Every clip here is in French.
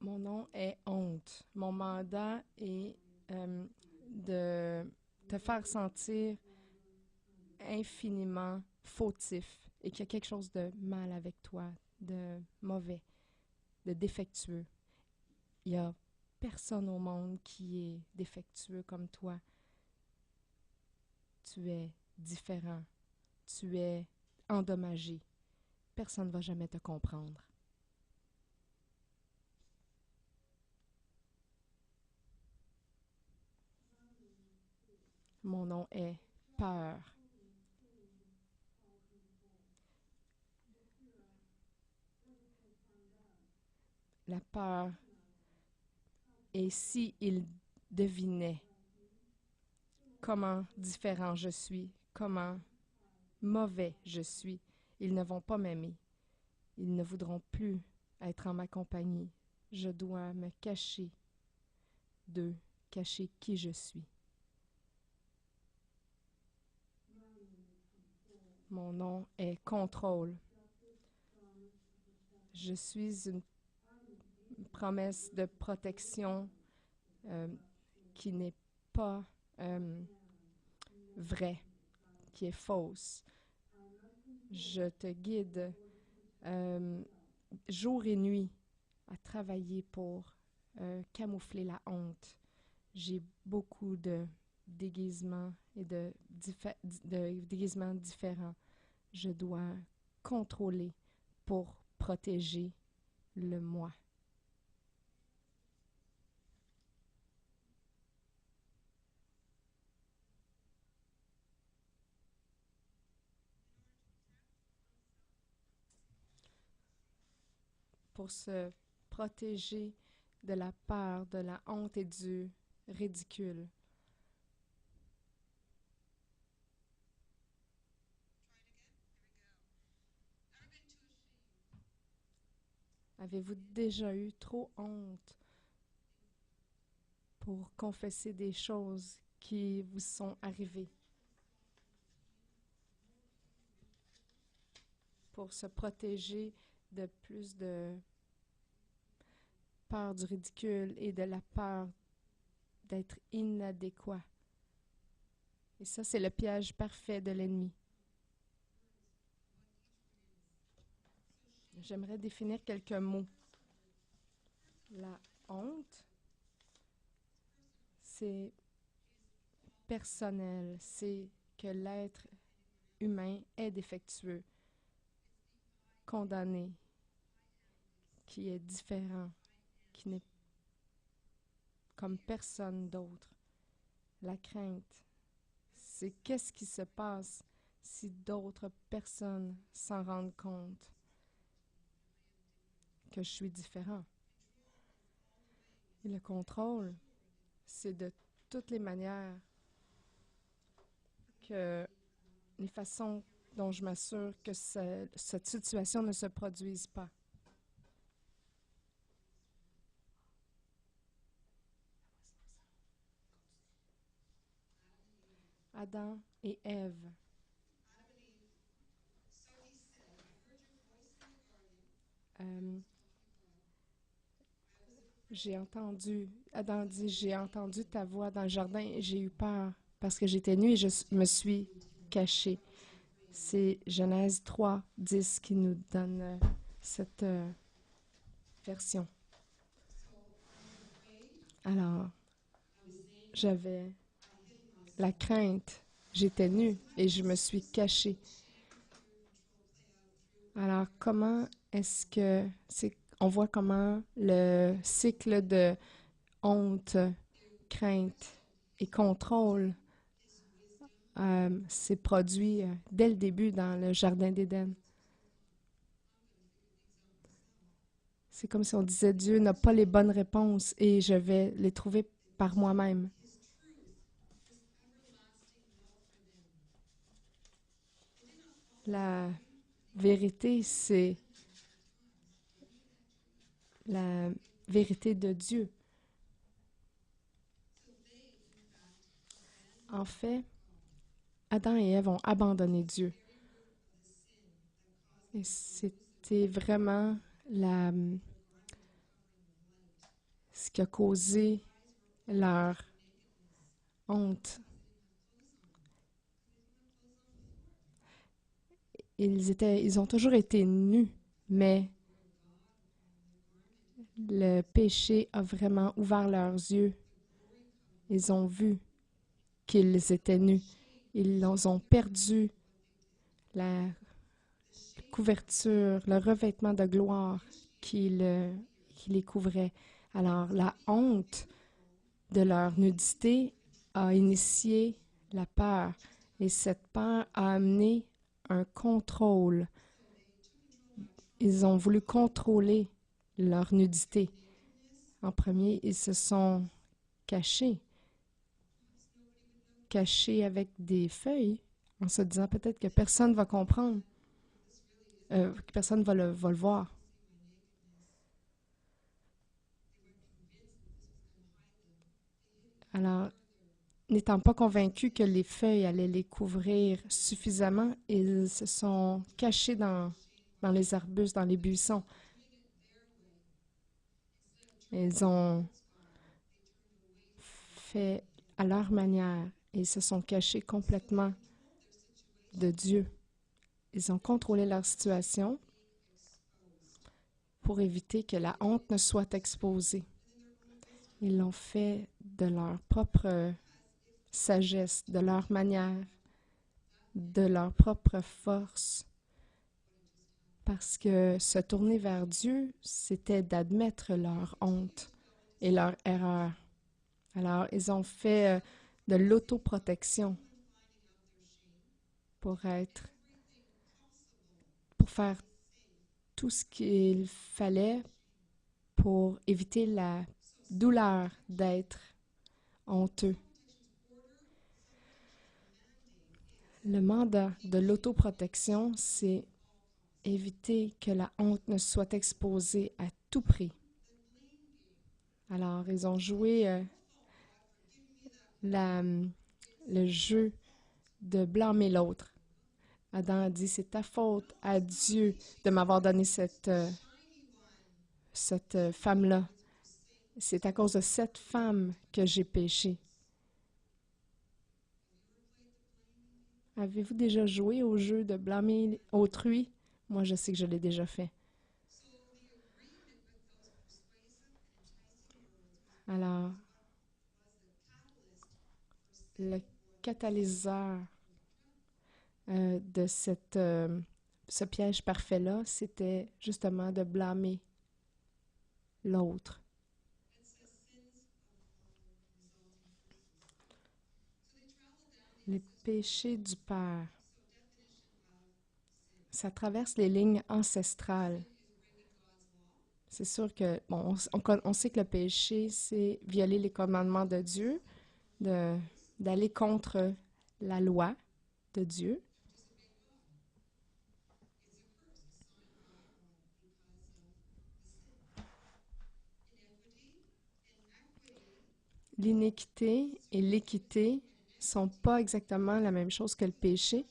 Mon nom est honte. Mon mandat est de te faire sentir infiniment fautif et qu'il y a quelque chose de mal avec toi, de mauvais, de défectueux. Il y a personne au monde qui est défectueux comme toi. Tu es différent. Tu es endommagé. Personne ne va jamais te comprendre. Mon nom est peur. La peur. Et si il devinait comment différent je suis, comment mauvais je suis, ils ne vont pas m'aimer. Ils ne voudront plus être en ma compagnie. Je dois me cacher d'eux, cacher qui je suis. Mon nom est contrôle. Je suis une promesse de protection qui n'est pas vraie, qui est fausse. Je te guide jour et nuit à travailler pour camoufler la honte. J'ai beaucoup de déguisements et de déguisements différents. Je dois contrôler pour protéger le moi. Pour se protéger de la peur, de la honte et du ridicule. Avez-vous déjà eu trop honte pour confesser des choses qui vous sont arrivées? Pour se protéger de plus de peur du ridicule et de la peur d'être inadéquat. Et ça, c'est le piège parfait de l'ennemi. J'aimerais définir quelques mots. La honte, c'est personnel, c'est que l'être humain est défectueux, condamné, qui est différent, qui n'est comme personne d'autre. La crainte, c'est qu'est-ce qui se passe si d'autres personnes s'en rendent compte que je suis différent. Et le contrôle, c'est de toutes les manières que les façons dont je m'assure que cette situation ne se produise pas. Adam et Ève. J'ai entendu, Adam dit, j'ai entendu ta voix dans le jardin et j'ai eu peur parce que j'étais nue et je me suis cachée. C'est Genèse 3, 10 qui nous donne cette version. Alors, j'avais la crainte, j'étais nue et je me suis cachée. Alors, comment est-ce que on voit comment le cycle de honte, crainte et contrôle s'est produit dès le début dans le Jardin d'Éden. C'est comme si on disait Dieu n'a pas les bonnes réponses et je vais les trouver par moi-même. La vérité, c'est la vérité de Dieu. En fait, Adam et Ève ont abandonné Dieu. Et c'était vraiment ce qui a causé leur honte. Ils ont toujours été nus, mais le péché a vraiment ouvert leurs yeux. Ils ont vu qu'ils étaient nus. Ils ont perdu la couverture, le revêtement de gloire qui les couvrait. Alors, la honte de leur nudité a initié la peur. Et cette peur a amené un contrôle. Ils ont voulu contrôler leur nudité. En premier, ils se sont cachés avec des feuilles, en se disant peut-être que personne ne va comprendre, que personne ne va le voir. Alors, n'étant pas convaincus que les feuilles allaient les couvrir suffisamment, ils se sont cachés dans les arbustes, dans les buissons. Ils ont fait à leur manière et ils se sont cachés complètement de Dieu. Ils ont contrôlé leur situation pour éviter que la honte ne soit exposée. Ils l'ont fait de leur propre sagesse, de leur manière, de leur propre force. Parce que se tourner vers Dieu, c'était d'admettre leur honte et leur erreur. Alors, ils ont fait de l'autoprotection pour faire tout ce qu'il fallait pour éviter la douleur d'être honteux. Le mandat de l'autoprotection, c'est éviter que la honte ne soit exposée à tout prix. Alors, ils ont joué le jeu de blâmer l'autre. Adam a dit, c'est ta faute à Dieu de m'avoir donné cette femme-là. C'est à cause de cette femme que j'ai péché. Avez-vous déjà joué au jeu de blâmer autrui? Moi, je sais que je l'ai déjà fait. Alors, le catalyseur de ce piège parfait-là, c'était justement de blâmer l'autre. Les péchés du Père, ça traverse les lignes ancestrales. C'est sûr que, bon, on sait que le péché, c'est violer les commandements de Dieu, d'aller contre la loi de Dieu. L'iniquité et l'équité sont pas exactement la même chose que le péché.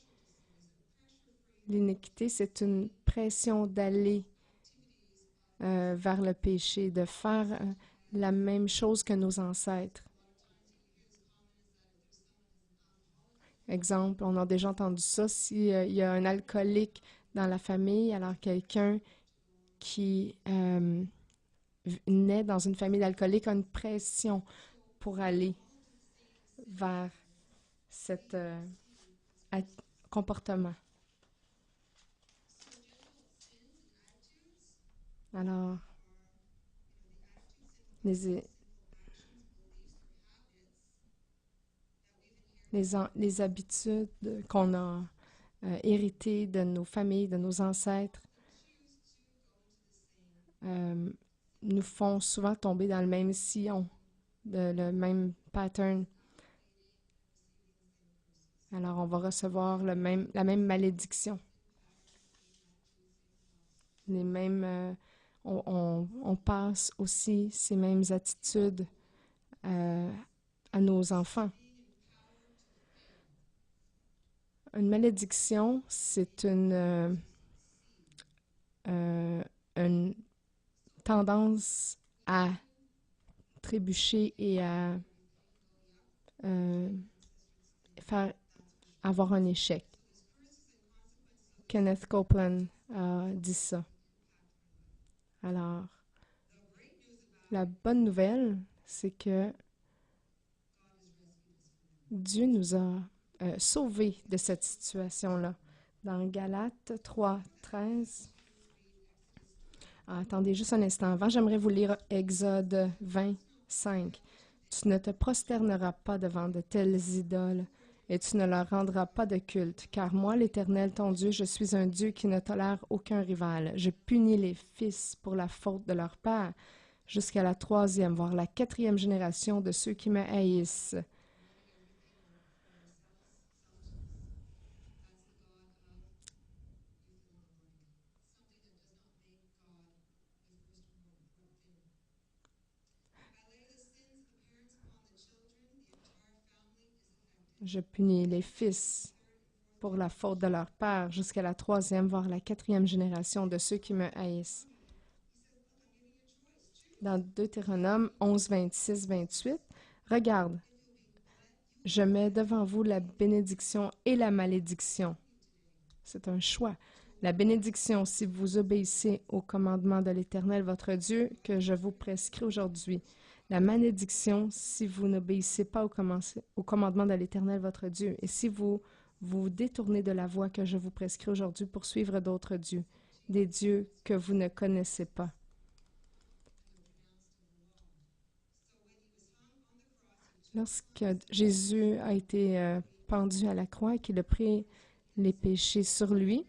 L'iniquité, c'est une pression d'aller vers le péché, de faire la même chose que nos ancêtres. Exemple, on a déjà entendu ça, s'il y a un alcoolique dans la famille, alors quelqu'un qui naît dans une famille d'alcooliques a une pression pour aller vers cet comportement. Alors, les habitudes qu'on a héritées de nos familles, de nos ancêtres, nous font souvent tomber dans le même sillon, le même pattern. Alors, on va recevoir la même malédiction. On passe aussi ces mêmes attitudes à nos enfants. Une malédiction, c'est une tendance à trébucher et à faire avoir un échec. Kenneth Copeland a dit ça. Alors, la bonne nouvelle, c'est que Dieu nous a sauvés de cette situation-là. Dans Galates 3:13. Attendez juste un instant. Avant, j'aimerais vous lire Exode 25. Tu ne te prosterneras pas devant de telles idoles, et tu ne leur rendras pas de culte, car moi, l'Éternel, ton Dieu, je suis un Dieu qui ne tolère aucun rival. Je punis les fils pour la faute de leur père, jusqu'à la 3e, voire la 4e génération de ceux qui me haïssent. Je punis les fils pour la faute de leur père, jusqu'à la 3e, voire la 4e génération de ceux qui me haïssent. Dans Deutéronome 11, 26, 28, regarde, je mets devant vous la bénédiction et la malédiction. C'est un choix. La bénédiction, si vous obéissez au commandement de l'Éternel, votre Dieu, que je vous prescris aujourd'hui. La malédiction, si vous n'obéissez pas au commandement de l'Éternel, votre Dieu, et si vous vous détournez de la voie que je vous prescris aujourd'hui pour suivre d'autres dieux, des dieux que vous ne connaissez pas. Lorsque Jésus a été pendu à la croix et qu'il a pris les péchés sur lui,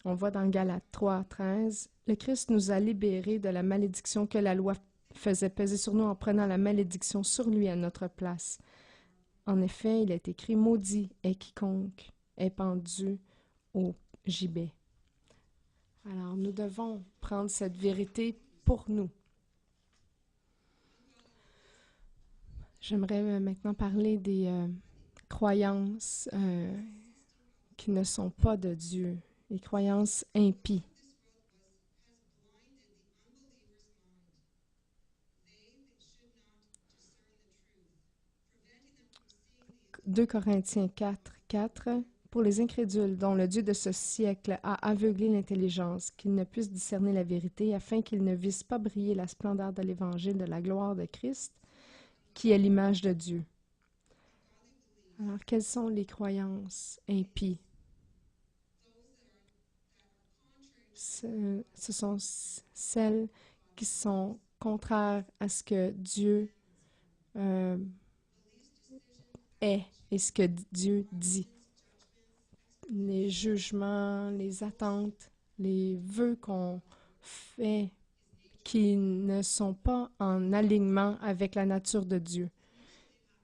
on voit dans Galates 3:13, le Christ nous a libérés de la malédiction que la loi faisait peser sur nous en prenant la malédiction sur lui à notre place. En effet, il est écrit « Maudit est quiconque est pendu au gibet ». Alors, nous devons prendre cette vérité pour nous. J'aimerais maintenant parler des croyances qui ne sont pas de Dieu, les croyances impies. « 2 Corinthiens 4:4 Pour les incrédules dont le Dieu de ce siècle a aveuglé l'intelligence, qu'ils ne puissent discerner la vérité, afin qu'ils ne vissent pas briller la splendeur de l'Évangile de la gloire de Christ, qui est l'image de Dieu. » Alors, quelles sont les croyances impies? Ce sont celles qui sont contraires à ce que Dieu est et ce que Dieu dit. Les jugements, les attentes, les vœux qu'on fait qui ne sont pas en alignement avec la nature de Dieu.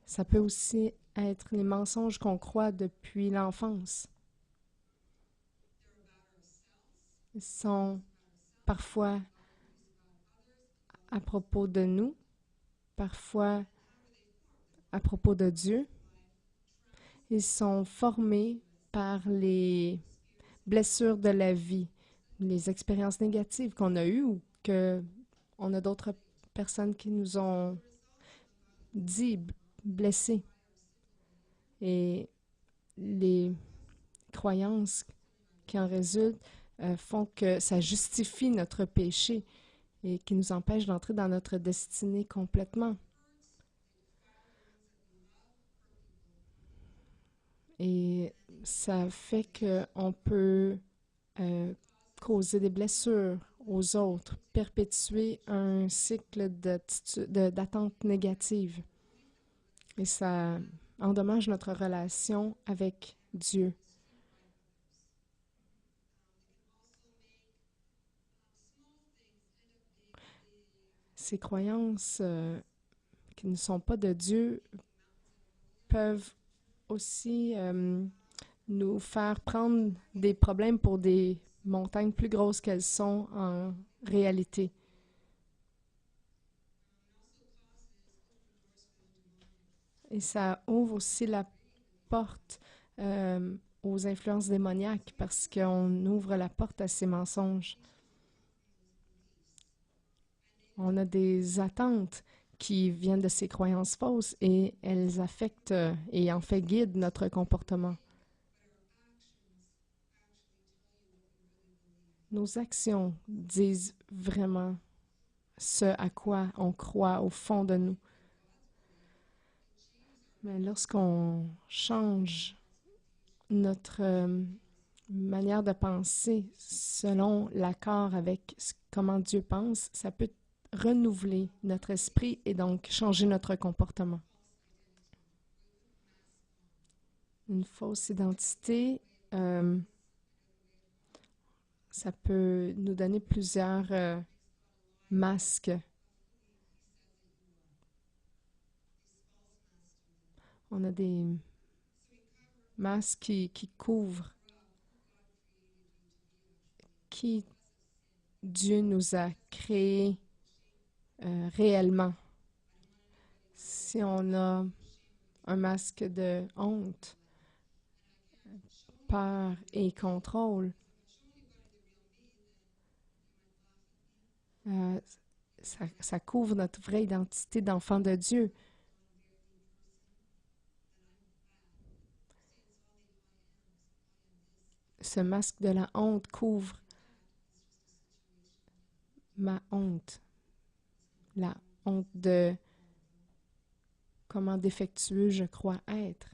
Ça peut aussi être les mensonges qu'on croit depuis l'enfance. Ils sont parfois à propos de nous, parfois à propos de Dieu. Ils sont formés par les blessures de la vie, les expériences négatives qu'on a eues ou qu'on a d'autres personnes qui nous ont dit blessés. Et les croyances qui en résultent font que ça justifie notre péché et qui nous empêche d'entrer dans notre destinée complètement. Et ça fait qu'on peut causer des blessures aux autres, perpétuer un cycle d'attente négative. Et ça endommage notre relation avec Dieu. Ces croyances qui ne sont pas de Dieu peuvent aussi nous faire prendre des problèmes pour des montagnes plus grosses qu'elles sont en réalité. Et ça ouvre aussi la porte aux influences démoniaques parce qu'on ouvre la porte à ces mensonges. On a des attentes qui viennent de ces croyances fausses et elles affectent et en fait guident notre comportement. Nos actions disent vraiment ce à quoi on croit au fond de nous. Mais lorsqu'on change notre manière de penser selon l'accord avec comment Dieu pense, ça peut renouveler notre esprit et donc changer notre comportement. Une fausse identité, ça peut nous donner plusieurs masques. On a des masques qui couvrent qui Dieu nous a créés réellement. Si on a un masque de honte, peur et contrôle, ça couvre notre vraie identité d'enfant de Dieu. Ce masque de la honte couvre ma honte, la honte de comment défectueux je crois être.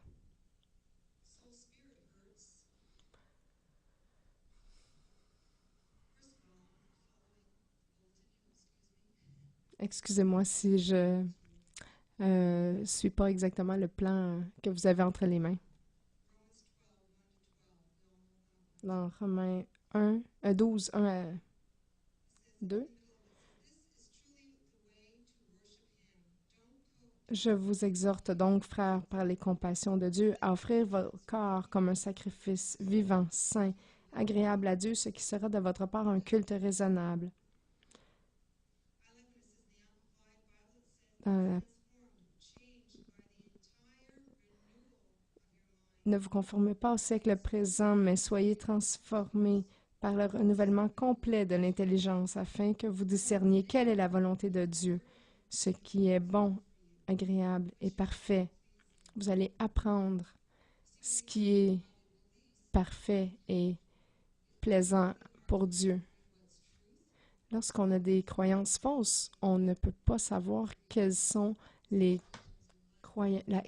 Excusez-moi si je suis pas exactement le plan que vous avez entre les mains. Dans Romains 12, 1 à 2. Je vous exhorte donc, frères, par les compassions de Dieu, à offrir votre corps comme un sacrifice vivant, saint, agréable à Dieu, ce qui sera de votre part un culte raisonnable. Ne vous conformez pas au siècle présent, mais soyez transformés par le renouvellement complet de l'intelligence, afin que vous discerniez quelle est la volonté de Dieu, ce qui est bon, agréable et parfait. Vous allez apprendre ce qui est parfait et plaisant pour Dieu. Lorsqu'on a des croyances fausses, on ne peut pas savoir quelles sont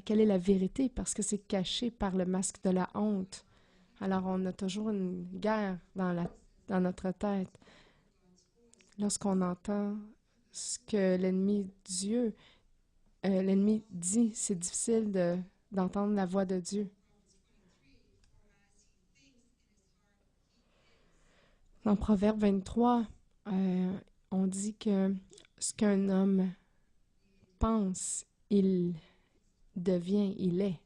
quelle est la vérité parce que c'est caché par le masque de la honte. Alors on a toujours une guerre dans notre tête. Lorsqu'on entend ce que l'ennemi dit, c'est difficile d'entendre la voix de Dieu. Dans Proverbe 23, on dit que ce qu'un homme pense, il devient, il est.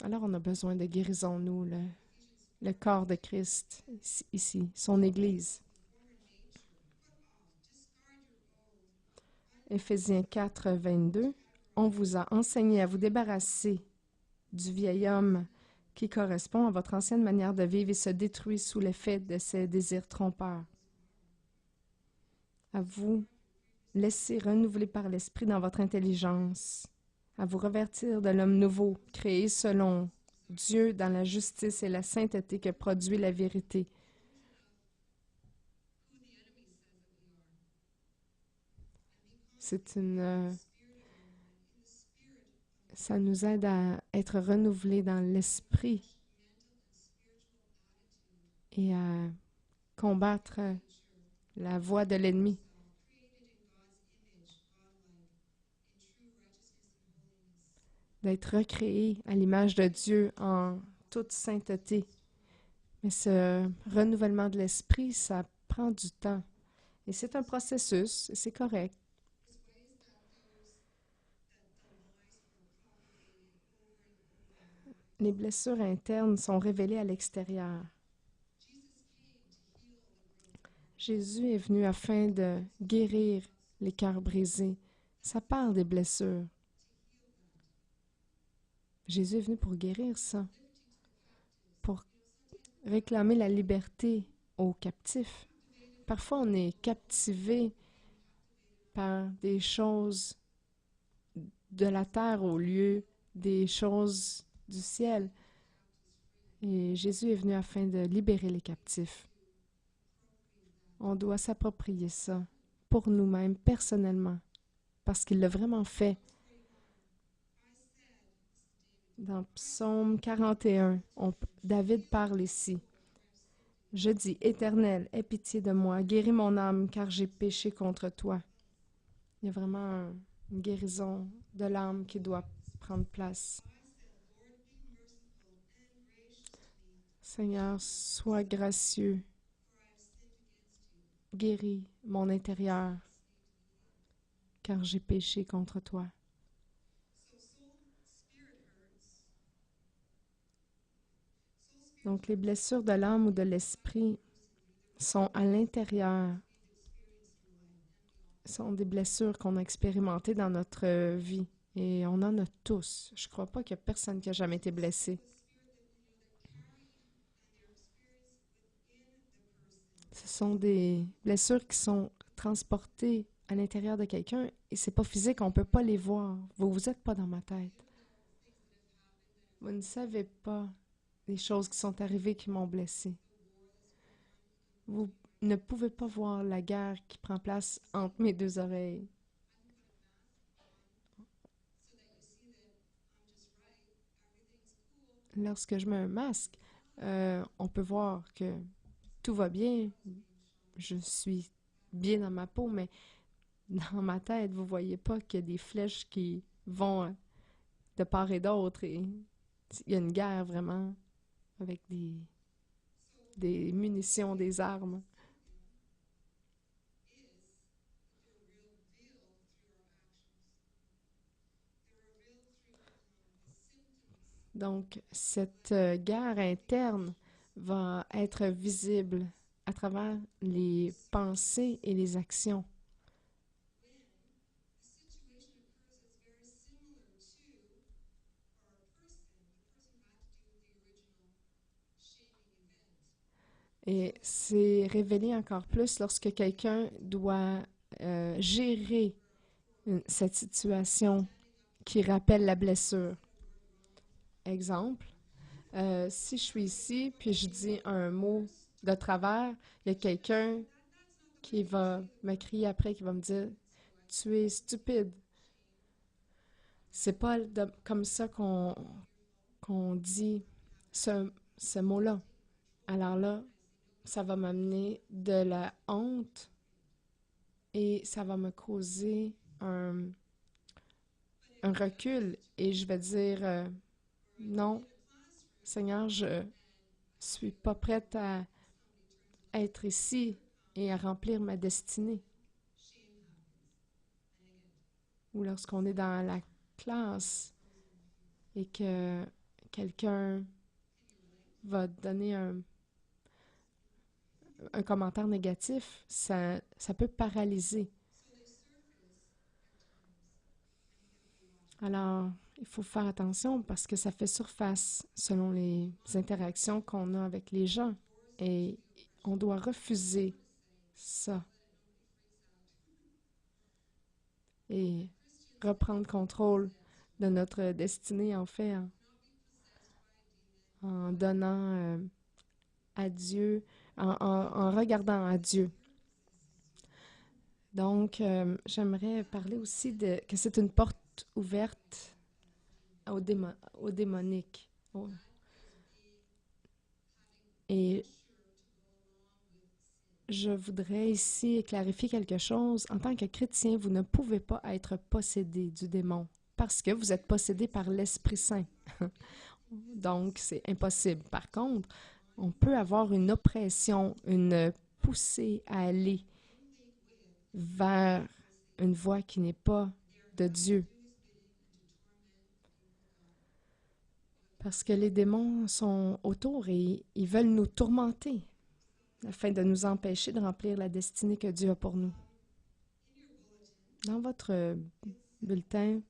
Alors on a besoin de guérison, nous, le corps de Christ, ici, son Église. Éphésiens 4, 22. On vous a enseigné à vous débarrasser du vieil homme qui correspond à votre ancienne manière de vivre et se détruit sous l'effet de ses désirs trompeurs. À vous laisser renouveler par l'Esprit dans votre intelligence, à vous revêtir de l'homme nouveau, créé selon Dieu dans la justice et la sainteté que produit la vérité. Ça nous aide à être renouvelés dans l'esprit et à combattre la voie de l'ennemi. D'être recréé à l'image de Dieu en toute sainteté. Mais ce renouvellement de l'esprit, ça prend du temps. Et c'est un processus, et c'est correct. Les blessures internes sont révélées à l'extérieur. Jésus est venu afin de guérir les cœurs brisés. Ça part des blessures. Jésus est venu pour guérir ça, pour réclamer la liberté aux captifs. Parfois, on est captivé par des choses de la terre au lieu des choses du ciel. Et Jésus est venu afin de libérer les captifs. On doit s'approprier ça pour nous-mêmes, personnellement, parce qu'il l'a vraiment fait. Dans Psaume 41, David parle ici. Je dis, Éternel, aie pitié de moi, guéris mon âme, car j'ai péché contre toi. Il y a vraiment une guérison de l'âme qui doit prendre place. Seigneur, sois gracieux. Guéris mon intérieur, car j'ai péché contre toi. Donc, les blessures de l'âme ou de l'esprit sont à l'intérieur, sont des blessures qu'on a expérimentées dans notre vie. Et on en a tous. Je ne crois pas qu'il y a personne qui a jamais été blessé. Ce sont des blessures qui sont transportées à l'intérieur de quelqu'un et c'est pas physique, on ne peut pas les voir. Vous n'êtes pas dans ma tête. Vous ne savez pas les choses qui sont arrivées qui m'ont blessé. Vous ne pouvez pas voir la guerre qui prend place entre mes deux oreilles. Lorsque je mets un masque, on peut voir que tout va bien, je suis bien dans ma peau, mais dans ma tête, vous voyez pas qu'il y a des flèches qui vont de part et d'autre et il y a une guerre vraiment avec des munitions, des armes. Donc, cette guerre interne va être visible à travers les pensées et les actions. Et c'est révélé encore plus lorsque quelqu'un doit gérer cette situation qui rappelle la blessure. Exemple, si je suis ici puis je dis un mot de travers, il y a quelqu'un qui va me crier après, qui va me dire « Tu es stupide ». C'est pas comme ça qu'on dit ce mot-là. Alors là, ça va m'amener de la honte et ça va me causer un recul et je vais dire non, Seigneur, je suis pas prête à être ici et à remplir ma destinée. Ou lorsqu'on est dans la classe et que quelqu'un va donner un commentaire négatif, ça peut paralyser. Alors, il faut faire attention parce que ça fait surface selon les interactions qu'on a avec les gens et on doit refuser ça et reprendre contrôle de notre destinée en fait en donnant à Dieu, en regardant à Dieu. Donc, j'aimerais parler aussi que c'est une porte ouverte au démonique. Et je voudrais ici clarifier quelque chose. En tant que chrétien, vous ne pouvez pas être possédé du démon parce que vous êtes possédé par l'Esprit Saint. Donc, c'est impossible. Par contre, on peut avoir une oppression, une poussée à aller vers une voie qui n'est pas de Dieu. Parce que les démons sont autour et ils veulent nous tourmenter afin de nous empêcher de remplir la destinée que Dieu a pour nous. Dans votre bulletin,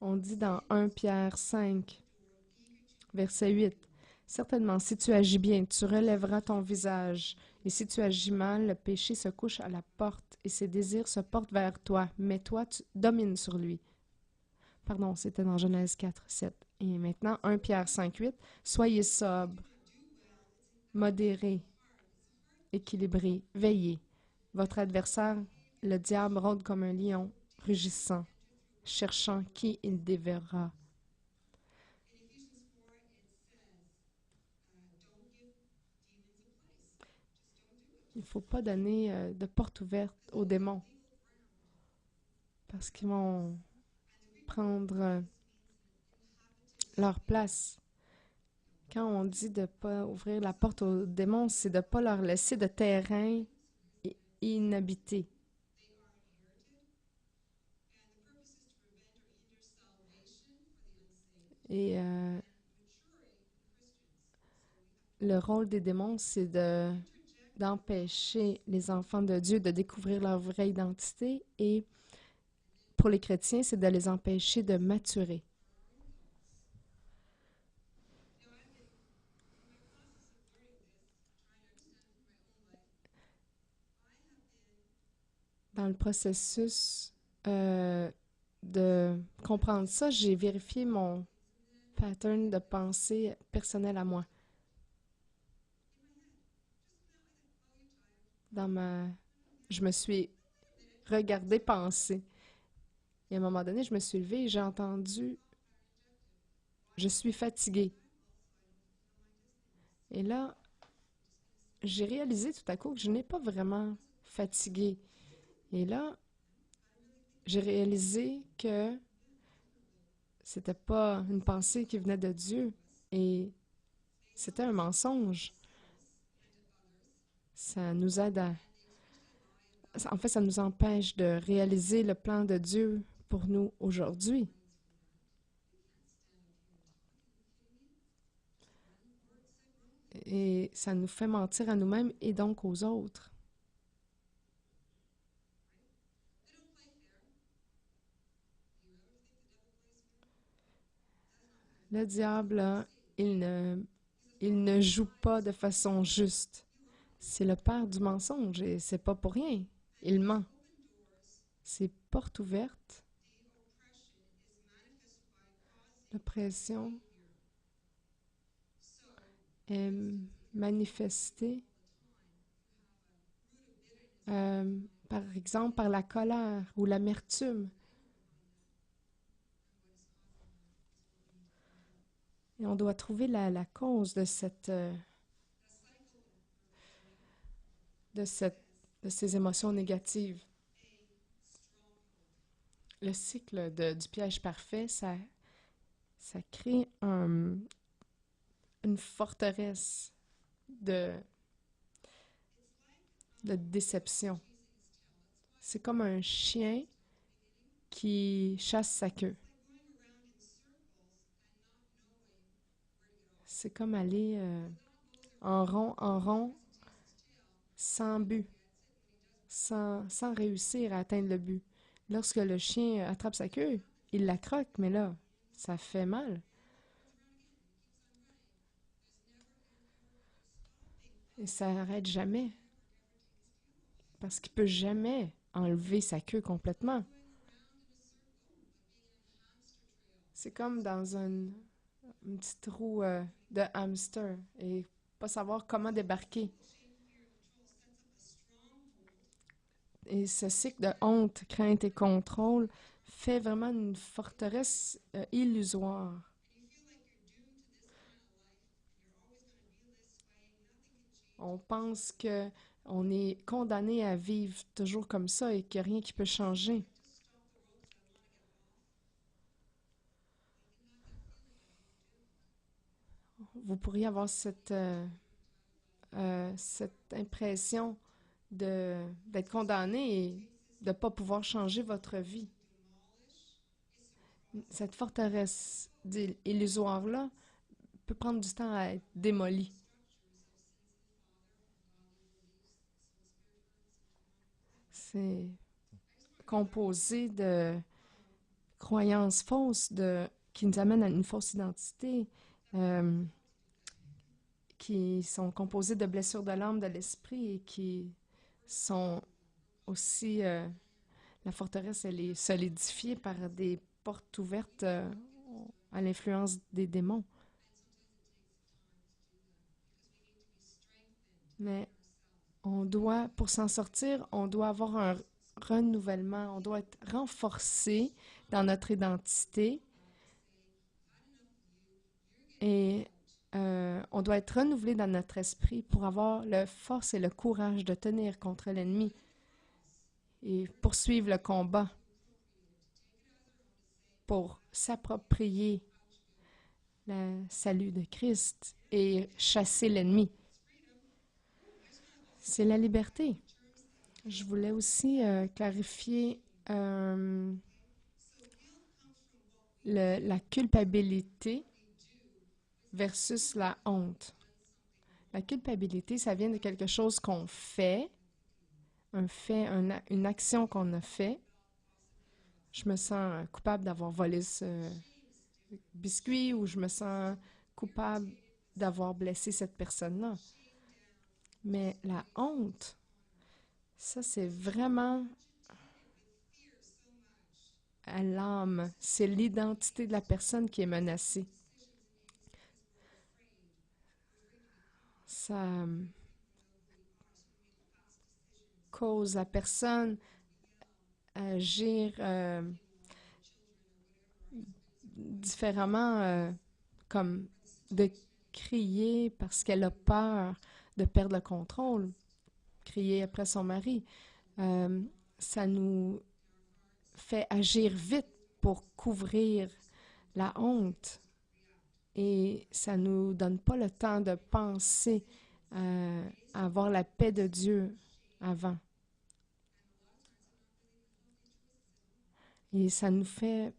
on dit dans 1 Pierre 5, verset 8, Certainement, si tu agis bien, tu relèveras ton visage. Et si tu agis mal, le péché se couche à la porte et ses désirs se portent vers toi. Mais toi, tu domines sur lui. Pardon, c'était dans Genèse 4, 7. Et maintenant, 1 Pierre 5, 8. Soyez sobres, modérés, équilibrés, veillez. Votre adversaire, le diable, rôde comme un lion, rugissant, cherchant qui il dévorera. Il ne faut pas donner de porte ouverte aux démons parce qu'ils vont prendre leur place. Quand on dit de ne pas ouvrir la porte aux démons, c'est de ne pas leur laisser de terrain inhabité. Et le rôle des démons, c'est d'empêcher les enfants de Dieu de découvrir leur vraie identité et pour les chrétiens, c'est de les empêcher de maturer. Dans le processus de comprendre ça, j'ai vérifié mon pattern de pensée personnel à moi. Je me suis regardée penser. Et à un moment donné, je me suis levée et j'ai entendu « Je suis fatiguée ». Et là, j'ai réalisé tout à coup que je n'ai pas vraiment fatiguée. Et là, j'ai réalisé que c'était pas une pensée qui venait de Dieu et c'était un mensonge. Ça nous aide à... En fait, ça nous empêche de réaliser le plan de Dieu pour nous aujourd'hui. Et ça nous fait mentir à nous-mêmes et donc aux autres. Le diable, là, il ne joue pas de façon juste. C'est le père du mensonge et c'est pas pour rien. Il ment. C'est porte ouverte. L'oppression est manifestée, par exemple, par la colère ou l'amertume. Et on doit trouver la cause de de ces émotions négatives. Le cycle du piège parfait, ça crée une forteresse de, de déception. C'est comme un chien qui chasse sa queue. C'est comme aller en rond, sans but, sans réussir à atteindre le but. Lorsque le chien attrape sa queue, il la croque, mais là, ça fait mal. Et ça n'arrête jamais, parce qu'il ne peut jamais enlever sa queue complètement. C'est comme dans une petite roue de hamster et pas savoir comment débarquer. Et ce cycle de honte, crainte et contrôle fait vraiment une forteresse illusoire. On pense que on est condamné à vivre toujours comme ça et qu'il n'y a rien qui peut changer. Vous pourriez avoir cette impression d'être condamné et de ne pas pouvoir changer votre vie. Cette forteresse illusoire-là peut prendre du temps à être démolie. C'est composé de croyances fausses qui nous amènent à une fausse identité, qui sont composées de blessures de l'âme, de l'esprit et qui sont aussi... la forteresse, elle est solidifiée par des portes ouvertes à l'influence des démons. Mais pour s'en sortir, on doit avoir un renouvellement, on doit être renforcé dans notre identité et on doit être renouvelé dans notre esprit pour avoir la force et le courage de tenir contre l'ennemi et poursuivre le combat pour s'approprier le salut de Christ et chasser l'ennemi. C'est la liberté. Je voulais aussi clarifier la culpabilité versus la honte. La culpabilité, ça vient de quelque chose qu'on fait, une action qu'on a fait. Je me sens coupable d'avoir volé ce biscuit ou je me sens coupable d'avoir blessé cette personne-là. Mais la honte, ça c'est vraiment à l'âme. C'est l'identité de la personne qui est menacée. Ça cause à personne à agir différemment, comme de crier parce qu'elle a peur de perdre le contrôle, crier après son mari. Ça nous fait agir vite pour couvrir la honte et ça nous donne pas le temps de penser à avoir la paix de Dieu avant. Et ça nous fait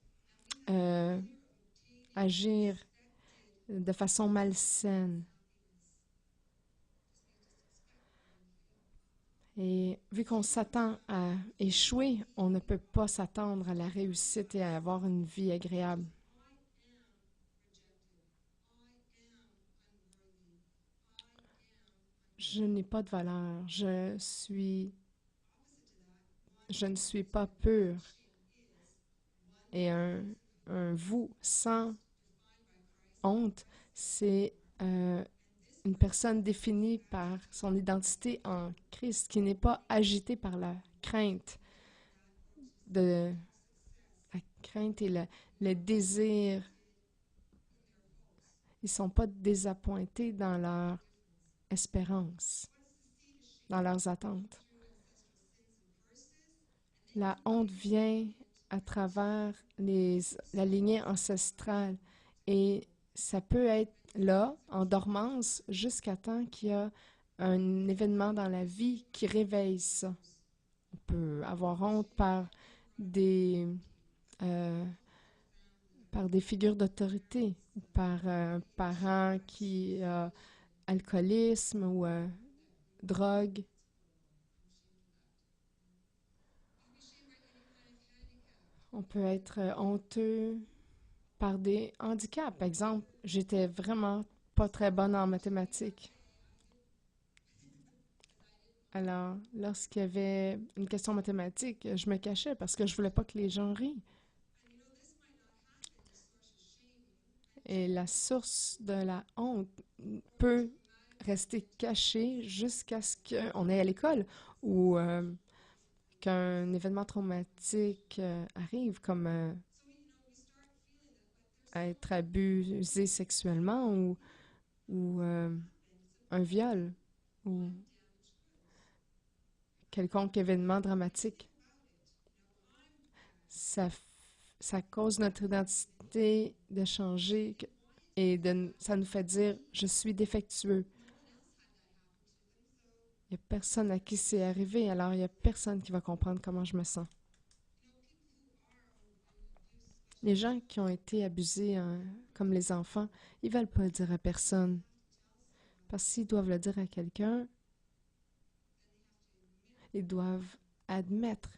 agir de façon malsaine. Et vu qu'on s'attend à échouer, on ne peut pas s'attendre à la réussite et à avoir une vie agréable. Je n'ai pas de valeur. Je ne suis pas pur. Et un vous sans honte, c'est une personne définie par son identité en Christ, qui n'est pas agitée par la crainte et le désir. Ils ne sont pas désappointés dans leur espérance, dans leurs attentes. La honte vient à travers la lignée ancestrale et ça peut être là, en dormance, jusqu'à temps qu'il y a un événement dans la vie qui réveille ça. On peut avoir honte par des figures d'autorité, par un parent qui a alcoolisme ou drogue. On peut être honteux par des handicaps. Par exemple, j'étais vraiment pas très bonne en mathématiques. Alors, lorsqu'il y avait une question mathématique, je me cachais parce que je voulais pas que les gens rient. Et la source de la honte peut rester cachée jusqu'à ce qu'on aille à l'école ou qu'un événement traumatique arrive, comme être abusé sexuellement ou un viol ou quelconque événement dramatique. Ça cause notre identité de changer et ça nous fait dire « je suis défectueux ». Il n'y a personne à qui c'est arrivé, alors il n'y a personne qui va comprendre comment je me sens. Les gens qui ont été abusés, comme les enfants, ils ne veulent pas le dire à personne. Parce qu'ils doivent le dire à quelqu'un, ils doivent admettre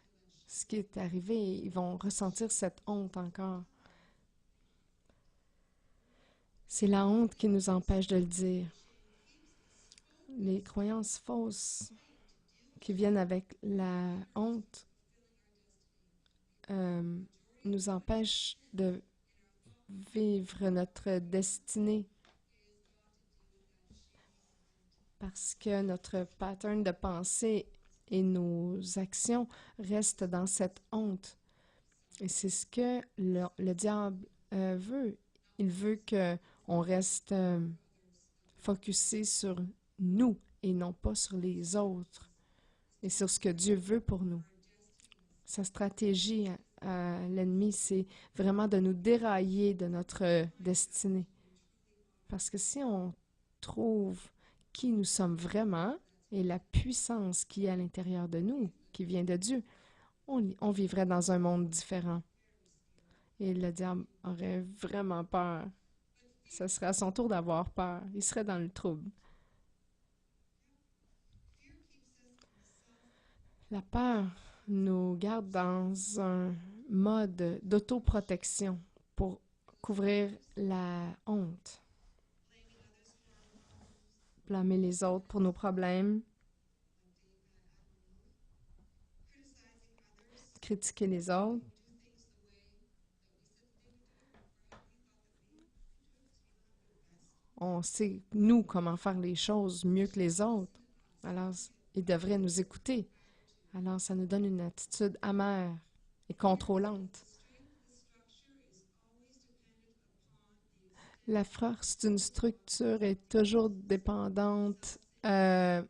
ce qui est arrivé et ils vont ressentir cette honte encore. C'est la honte qui nous empêche de le dire. Les croyances fausses qui viennent avec la honte nous empêchent de vivre notre destinée parce que notre pattern de pensée et nos actions restent dans cette honte. Et c'est ce que le diable veut. Il veut qu'on reste focusé sur nous et non pas sur les autres et sur ce que Dieu veut pour nous. Sa stratégie à l'ennemi, c'est vraiment de nous dérailler de notre destinée. Parce que si on trouve qui nous sommes vraiment et la puissance qui est à l'intérieur de nous, qui vient de Dieu, on vivrait dans un monde différent. Et le diable aurait vraiment peur. Ce serait à son tour d'avoir peur. Il serait dans le trouble. La peur nous garde dans un mode d'autoprotection pour couvrir la honte. Blâmer les autres pour nos problèmes. Critiquer les autres. On sait, nous, comment faire les choses mieux que les autres. Alors, ils devraient nous écouter. Alors, ça nous donne une attitude amère et contrôlante. La force d'une structure est toujours dépendante de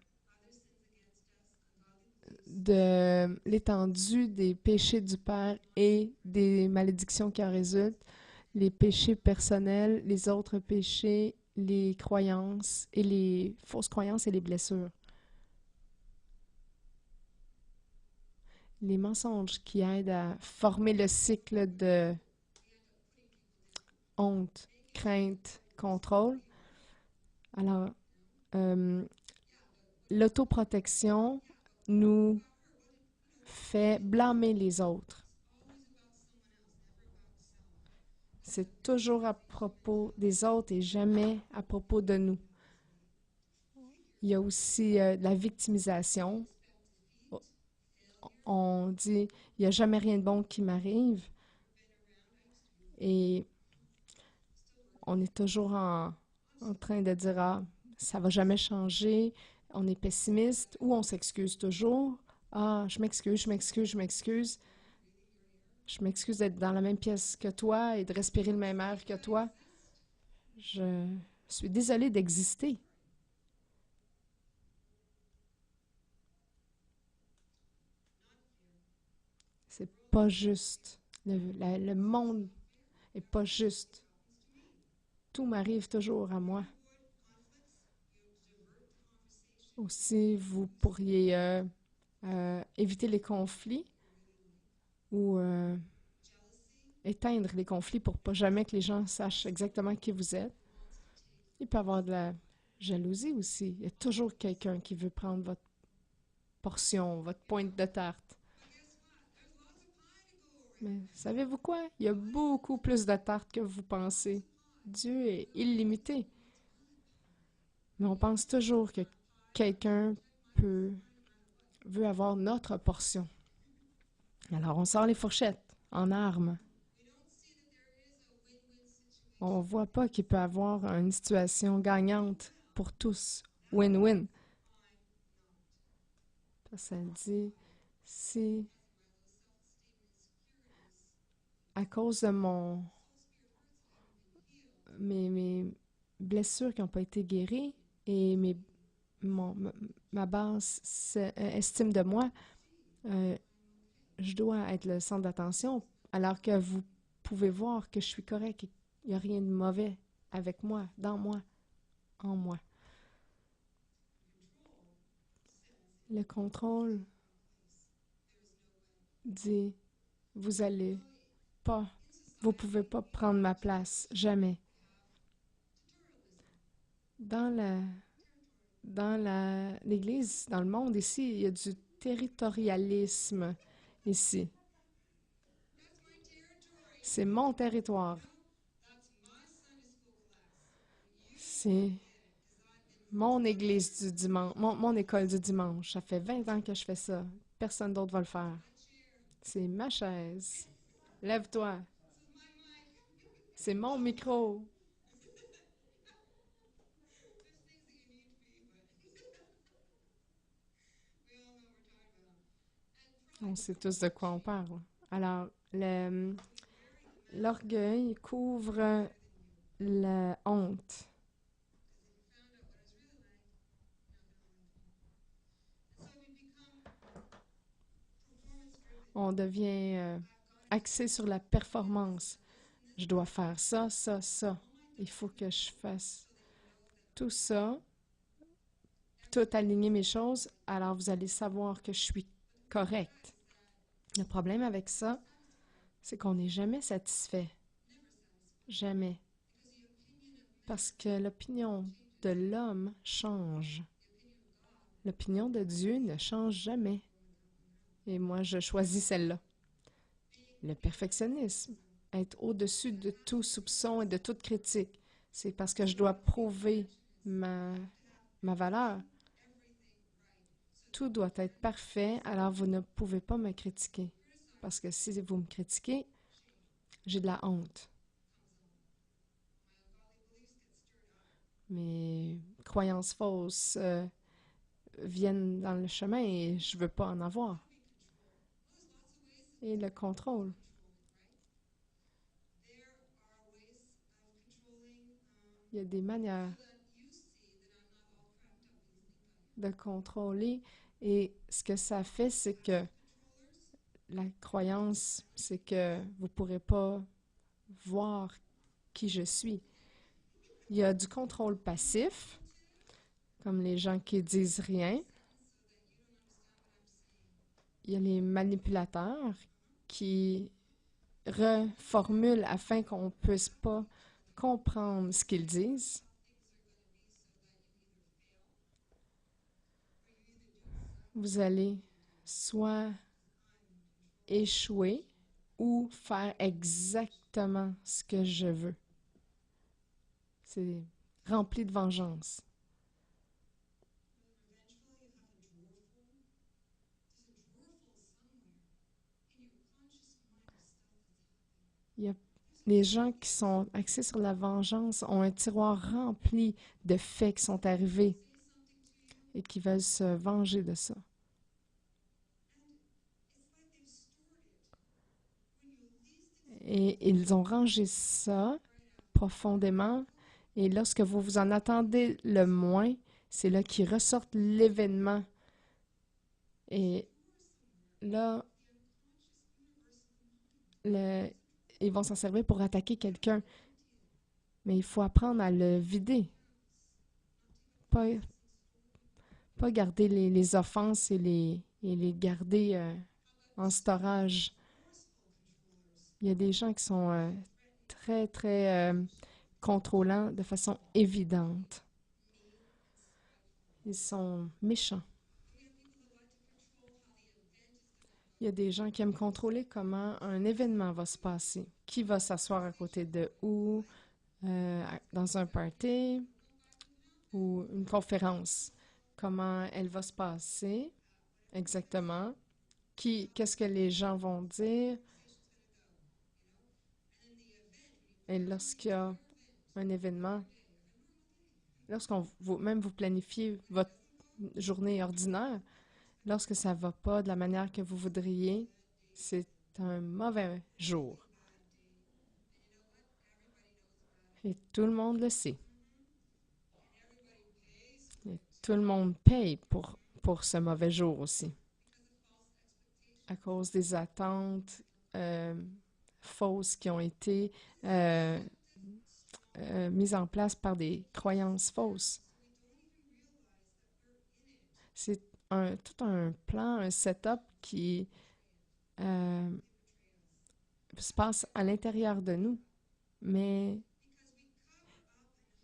l'étendue des péchés du Père et des malédictions qui en résultent, les péchés personnels, les autres péchés, les croyances et les fausses croyances et les blessures. Les mensonges qui aident à former le cycle de honte, crainte, contrôle. Alors, l'autoprotection nous fait blâmer les autres. C'est toujours à propos des autres et jamais à propos de nous. Il y a aussi de la victimisation. On dit, il n'y a jamais rien de bon qui m'arrive. Et on est toujours en train de dire, ah, ça va jamais changer. On est pessimiste ou on s'excuse toujours. Ah, je m'excuse, je m'excuse, je m'excuse. Je m'excuse d'être dans la même pièce que toi et de respirer le même air que toi. Je suis désolée d'exister. C'est pas juste. Le monde est pas juste. Tout m'arrive toujours à moi. Aussi, vous pourriez éviter les conflits ou éteindre les conflits pour pas jamais que les gens sachent exactement qui vous êtes. Il peut y avoir de la jalousie aussi. Il y a toujours quelqu'un qui veut prendre votre portion, votre pointe de tarte. Mais savez-vous quoi? Il y a beaucoup plus de tarte que vous pensez. Dieu est illimité. Mais on pense toujours que quelqu'un veut avoir notre portion. Alors on sort les fourchettes en armes. On ne voit pas qu'il peut y avoir une situation gagnante pour tous. Win-win. Ça dit, si à cause de mes blessures qui n'ont pas été guéries et ma basse estime de moi, je dois être le centre d'attention, alors que vous pouvez voir que je suis correcte et il n'y a rien de mauvais avec moi, dans moi, en moi. Le contrôle dit, vous allez pas, vous pouvez pas prendre ma place, jamais. Dans l'Église, dans le monde ici, il y a du territorialisme ici. C'est mon territoire. C'est Mon église du dimanche, mon école du dimanche, ça fait 20 ans que je fais ça. Personne d'autre va le faire. C'est ma chaise. Lève-toi. C'est mon micro. On sait tous de quoi on parle. Alors, l'orgueil couvre la honte. On devient axé sur la performance. Je dois faire ça, ça, ça. Il faut que je fasse tout ça, tout aligner mes choses, alors vous allez savoir que je suis correct. Le problème avec ça, c'est qu'on n'est jamais satisfait. Jamais. Parce que l'opinion de l'homme change. L'opinion de Dieu ne change jamais. Et moi, je choisis celle-là. Le perfectionnisme, être au-dessus de tout soupçon et de toute critique, c'est parce que je dois prouver ma valeur. Tout doit être parfait, alors vous ne pouvez pas me critiquer. Parce que si vous me critiquez, j'ai de la honte. Mes croyances fausses viennent dans le chemin et je ne veux pas en avoir. Et le contrôle. Il y a des manières de contrôler et ce que ça fait, c'est que la croyance, c'est que vous ne pourrez pas voir qui je suis. Il y a du contrôle passif, comme les gens qui disent rien. Il y a les manipulateurs qui reformulent afin qu'on ne puisse pas comprendre ce qu'ils disent. Vous allez soit échouer ou faire exactement ce que je veux. C'est rempli de vengeance. Il y a les gens qui sont axés sur la vengeance ont un tiroir rempli de faits qui sont arrivés et qui veulent se venger de ça. Et ils ont rangé ça profondément. Et lorsque vous vous en attendez le moins, c'est là qu'ils ressortent l'événement. Et là, ils vont s'en servir pour attaquer quelqu'un. Mais il faut apprendre à le vider. Pas, pas garder les offenses et les garder en storage. Il y a des gens qui sont très, très contrôlants de façon évidente. Ils sont méchants. Il y a des gens qui aiment contrôler comment un événement va se passer. Qui va s'asseoir à côté de où, dans un party ou une conférence. Comment elle va se passer exactement. Qu'est-ce que les gens vont dire. Et lorsqu'il y a un événement, même vous planifiez votre journée ordinaire, lorsque ça ne va pas de la manière que vous voudriez, c'est un mauvais jour. Et tout le monde le sait. Et tout le monde paye pour ce mauvais jour aussi. À cause des attentes fausses qui ont été mises en place par des croyances fausses. C'est tout un plan, un setup qui se passe à l'intérieur de nous, mais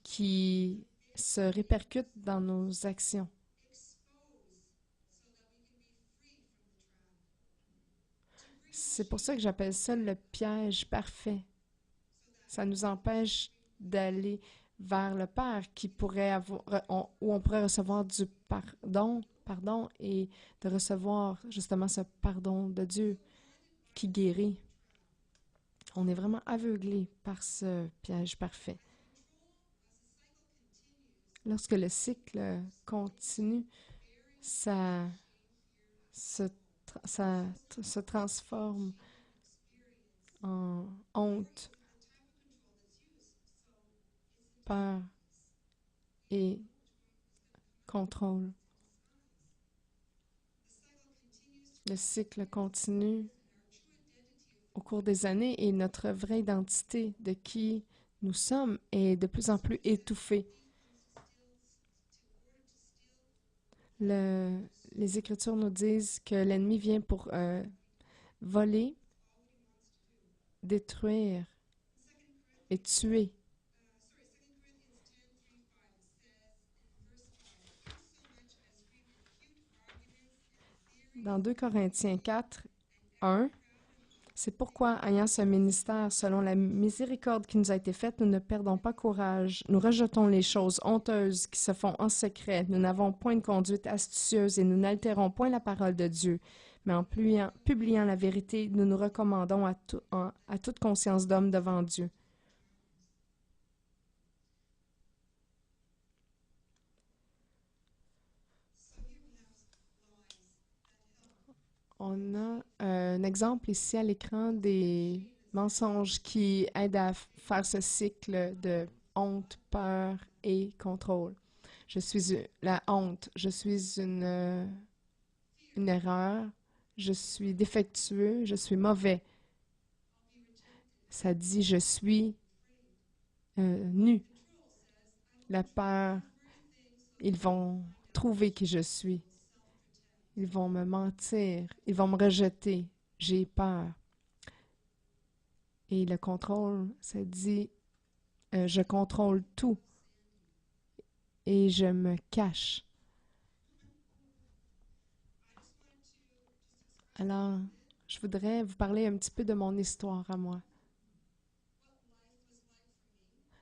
qui se répercute dans nos actions. C'est pour ça que j'appelle ça le piège parfait. Ça nous empêche d'aller vers le Père, qui pourrait avoir, où on pourrait recevoir du pardon, et de recevoir justement ce pardon de Dieu qui guérit. On est vraiment aveuglé par ce piège parfait. Lorsque le cycle continue, ça se transforme en honte, peur et contrôle. Le cycle continue au cours des années et notre vraie identité de qui nous sommes est de plus en plus étouffée. Les Écritures nous disent que l'ennemi vient pour voler, détruire et tuer. Dans 2 Corinthiens 4, 1, c'est pourquoi, ayant ce ministère selon la miséricorde qui nous a été faite, nous ne perdons pas courage. Nous rejetons les choses honteuses qui se font en secret. Nous n'avons point de conduite astucieuse et nous n'altérons point la parole de Dieu. Mais en publiant la vérité, nous nous recommandons à toute conscience d'homme devant Dieu. On a un exemple ici à l'écran des mensonges qui aident à faire ce cycle de honte, peur et contrôle. Je suis la honte, je suis une erreur, je suis défectueux, je suis mauvais. Ça dit je suis nu. La peur, ils vont trouver qui je suis. Ils vont me mentir, ils vont me rejeter. J'ai peur. Et le contrôle, ça dit je contrôle tout et je me cache. Alors, je voudrais vous parler un petit peu de mon histoire à moi.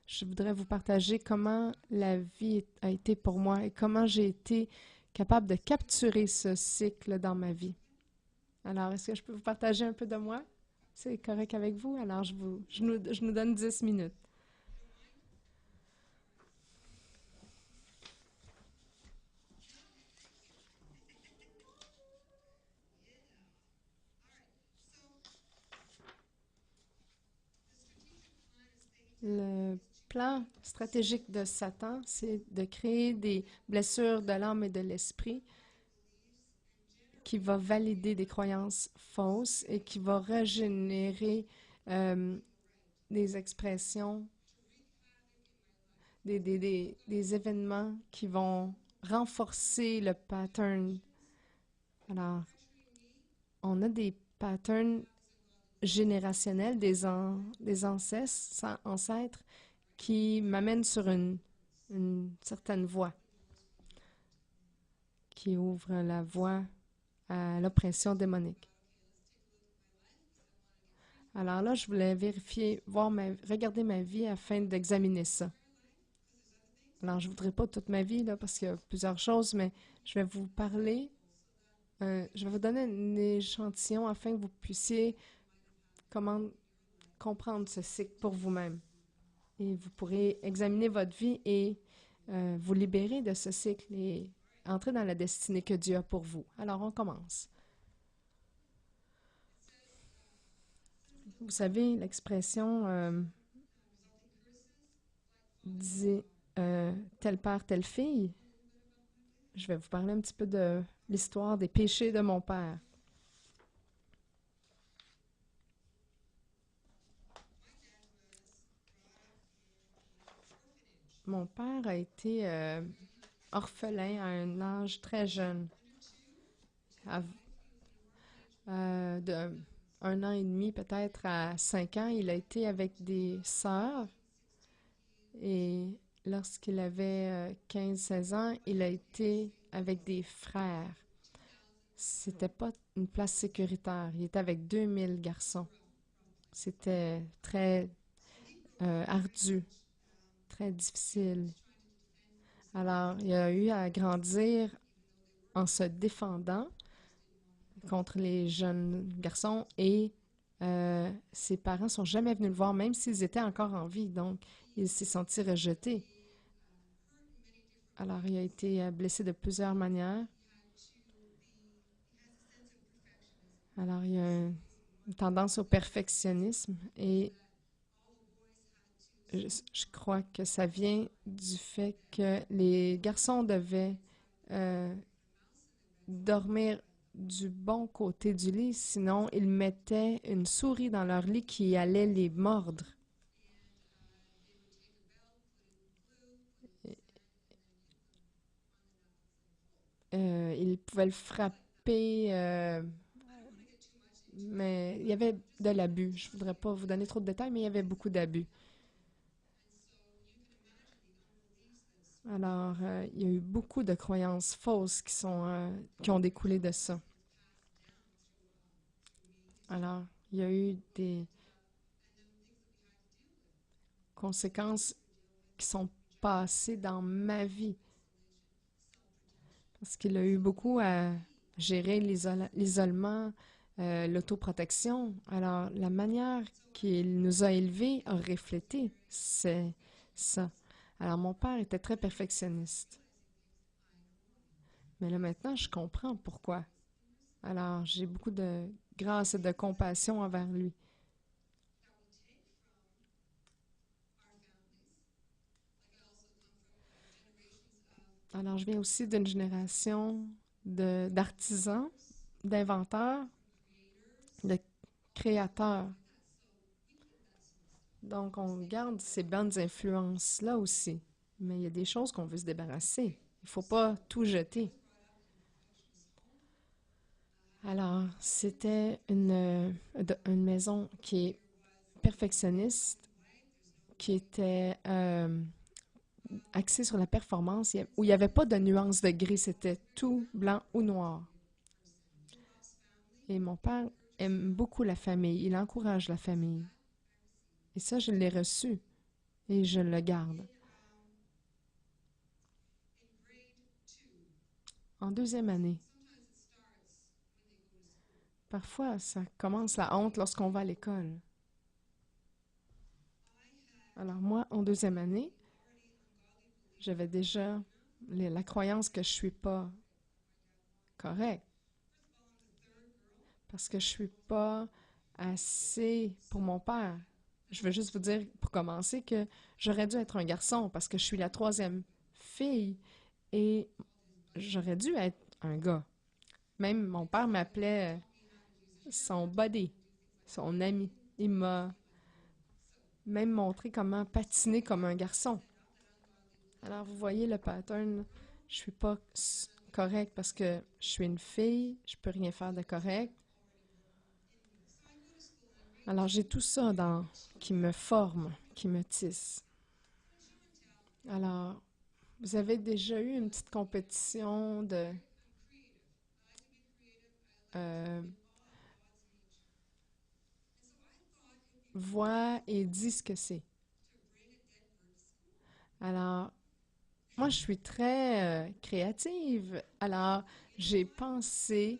Je voudrais vous partager comment la vie a été pour moi et comment j'ai été capable de capturer ce cycle dans ma vie. Alors, est-ce que je peux vous partager un peu de moi? C'est correct avec vous? Alors, je nous donne 10 minutes. Le plan stratégique de Satan, c'est de créer des blessures de l'âme et de l'esprit qui va valider des croyances fausses et qui va régénérer des expressions, des événements qui vont renforcer le pattern. Alors, on a des patterns générationnels des ancêtres qui m'amènent sur une certaine voie, qui ouvre la voie à l'oppression démonique. Alors là, je voulais vérifier, regarder ma vie afin d'examiner ça. Alors, je ne voudrais pas toute ma vie, là, parce qu'il y a plusieurs choses, mais je vais vous parler, je vais vous donner un échantillon afin que vous puissiez comprendre ce cycle pour vous-même. Et vous pourrez examiner votre vie et vous libérer de ce cycle et entrer dans la destinée que Dieu a pour vous. Alors, on commence. Vous savez, l'expression dit tel père, telle fille. Je vais vous parler un petit peu de l'histoire des péchés de mon père. Mon père a été orphelin à un âge très jeune, de 1 an et demi peut-être à 5 ans. Il a été avec des sœurs et lorsqu'il avait 15-16 ans, il a été avec des frères. C'était pas une place sécuritaire. Il était avec 2000 garçons. C'était très ardu, très difficile. Alors, il a eu à grandir en se défendant contre les jeunes garçons et ses parents sont jamais venus le voir, même s'ils étaient encore en vie. Donc, il s'est senti rejeté. Alors, il a été blessé de plusieurs manières. Alors, il y a une tendance au perfectionnisme et je crois que ça vient du fait que les garçons devaient euh, dormir du bon côté du lit, sinon ils mettaient une souris dans leur lit qui allait les mordre. Ils pouvaient le frapper, mais il y avait de l'abus. Je voudrais pas vous donner trop de détails, mais il y avait beaucoup d'abus. Alors, il y a eu beaucoup de croyances fausses qui ont découlé de ça. Alors, il y a eu des conséquences qui sont passées dans ma vie parce qu'il a eu beaucoup à gérer l'isolement, l'autoprotection. Alors, la manière qu'il nous a élevés a reflété ça. Alors, mon père était très perfectionniste. Mais là, maintenant, je comprends pourquoi. Alors, j'ai beaucoup de grâce et de compassion envers lui. Alors, je viens aussi d'une génération d'artisans, d'inventeurs, de créateurs. Donc, on garde ces bonnes influences-là aussi. Mais il y a des choses qu'on veut se débarrasser. Il ne faut pas tout jeter. Alors, c'était une maison qui est perfectionniste, qui était axée sur la performance, où il n'y avait pas de nuance de gris, c'était tout blanc ou noir. Et mon père aime beaucoup la famille, il encourage la famille. Et ça, je l'ai reçu et je le garde. En deuxième année, parfois, ça commence la honte lorsqu'on va à l'école. Alors moi, en deuxième année, j'avais déjà la croyance que je suis pas correcte parce que je suis pas assez pour mon père. Je veux juste vous dire, pour commencer, que j'aurais dû être un garçon parce que je suis la troisième fille et j'aurais dû être un gars. Même mon père m'appelait son buddy, son ami. Il m'a même montré comment patiner comme un garçon. Alors, vous voyez le pattern, je suis pas correcte parce que je suis une fille, je peux rien faire de correct. Alors, j'ai tout ça qui me forme, qui me tisse. Alors, vous avez déjà eu une petite compétition de euh, vois et dis ce que c'est. Alors, moi, je suis très créative. Alors, j'ai pensé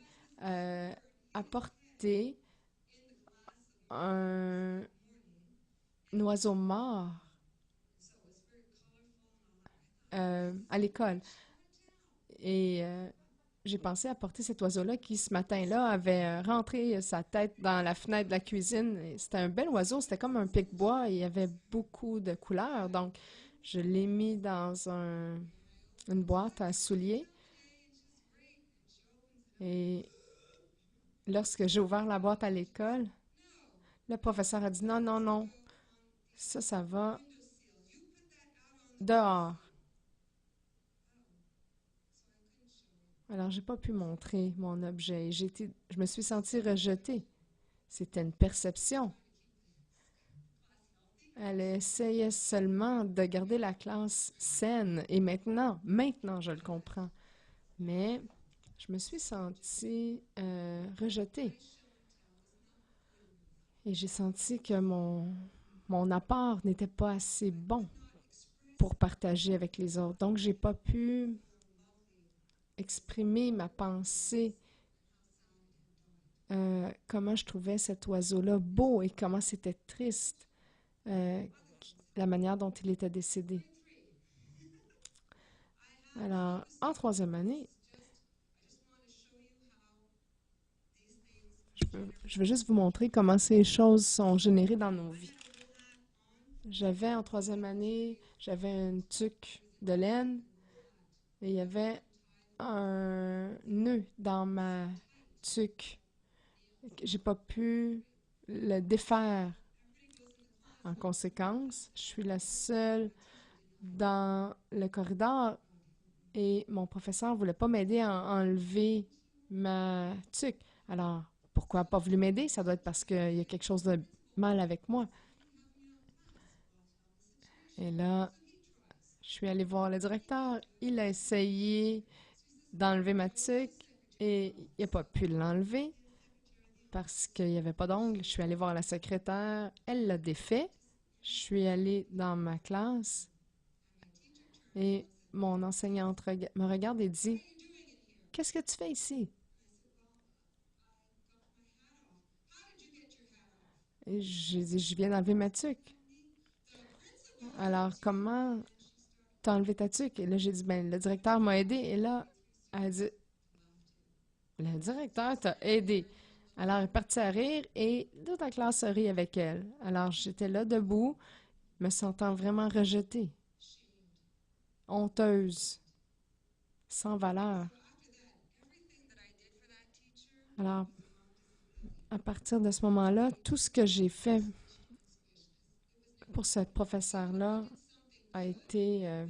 apporter un oiseau mort à l'école. Et j'ai pensé apporter cet oiseau-là qui, ce matin-là, avait rentré sa tête dans la fenêtre de la cuisine. C'était un bel oiseau, c'était comme un pic-bois et il y avait beaucoup de couleurs. Donc, je l'ai mis dans une boîte à souliers. Et lorsque j'ai ouvert la boîte à l'école, le professeur a dit non, non, non, ça va dehors. Alors, j'ai pas pu montrer mon objet. Je me suis sentie rejetée. C'était une perception. Elle essayait seulement de garder la classe saine. Et maintenant, je le comprends. Mais je me suis sentie rejetée. Et j'ai senti que mon apport n'était pas assez bon. pour partager avec les autres. Donc, j'ai pas pu exprimer ma pensée, comment je trouvais cet oiseau-là beau et comment c'était triste, la manière dont il était décédé. Alors, en troisième année, je veux juste vous montrer comment ces choses sont générées dans nos vies. En troisième année, j'avais une tuque de laine et il y avait un nœud dans ma tuque. J'ai pas pu le défaire. En conséquence, je suis la seule dans le corridor et mon professeur ne voulait pas m'aider à enlever ma tuque. Alors, pourquoi pas voulu m'aider? Ça doit être parce qu'il y a quelque chose de mal avec moi. Et là, je suis allée voir le directeur. Il a essayé d'enlever ma tuque et il n'a pas pu l'enlever parce qu'il n'y avait pas d'ongle. Je suis allée voir la secrétaire. Elle l'a défait. Je suis allée dans ma classe et mon enseignante me regarde et dit, « Qu'est-ce que tu fais ici? » Et j'ai dit, « Je viens d'enlever ma tuque. » Alors, comment t'as enlevé ta tuque? Et là, j'ai dit, ben, le directeur m'a aidé. Et là, elle a dit, le directeur t'a aidé. Alors, elle est partie à rire et toute la classe a ri avec elle. Alors, j'étais là debout, me sentant vraiment rejetée, honteuse, sans valeur. Alors, à partir de ce moment-là, tout ce que j'ai fait pour cette professeure-là a été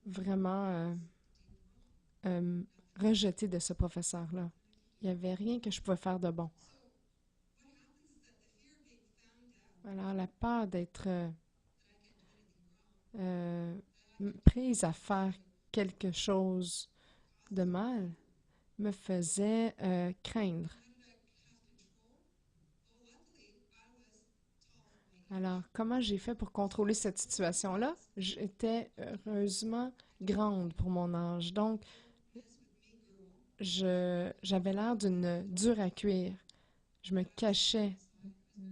vraiment rejeté de ce professeur-là. Il n'y avait rien que je pouvais faire de bon. Alors, la peur d'être prise à faire quelque chose de mal me faisait craindre. Alors, comment j'ai fait pour contrôler cette situation-là? J'étais heureusement grande pour mon âge, donc j'avais l'air d'une dure à cuire. Je me cachais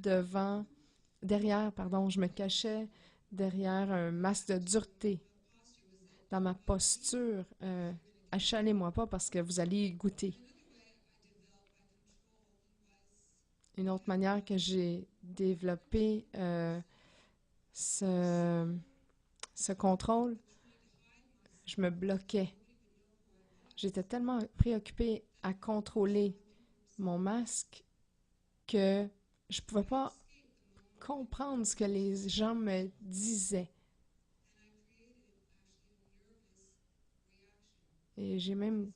je me cachais derrière un masque de dureté. Dans ma posture, achalez-moi pas parce que vous allez y goûter. Une autre manière que j'ai développé ce contrôle, je me bloquais. J'étais tellement préoccupée à contrôler mon masque que je ne pouvais pas comprendre ce que les gens me disaient. Et j'ai même